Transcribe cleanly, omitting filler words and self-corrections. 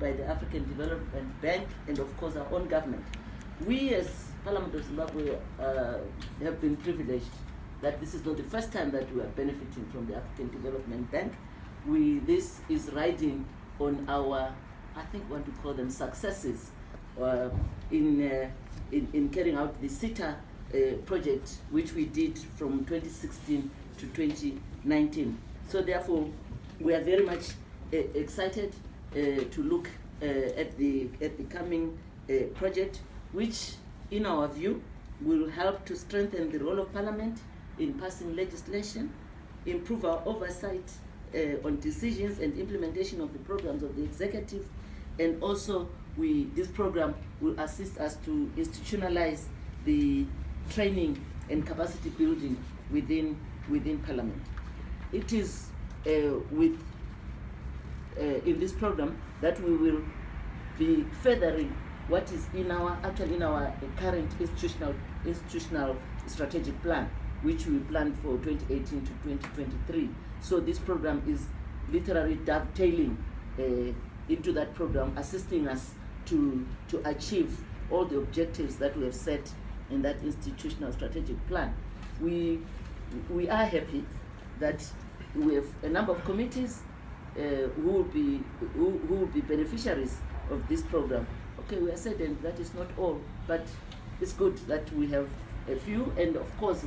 by the African Development Bank and of course our own government. We as Parliament of Zimbabwe have been privileged that this is not the first time that we are benefiting from the African Development Bank. This is riding on our, I think we want to call them successes in carrying out the SITA project, which we did from 2016 to 2019. So therefore, we are very much excited to look at the coming project, which in our view will help to strengthen the role of Parliament in passing legislation, improve our oversight on decisions and implementation of the programs of the executive, and also this program will assist us to institutionalize the training and capacity building within Parliament. It is in this program that we will be furthering what is in our current institutional strategic plan, which we planned for 2018 to 2023. So this program is literally dovetailing into that program, assisting us to achieve all the objectives that we have set in that institutional strategic plan. We are happy that we have a number of committees who will be beneficiaries of this program. Okay, we are saddened that is not all, but it's good that we have a few, and of course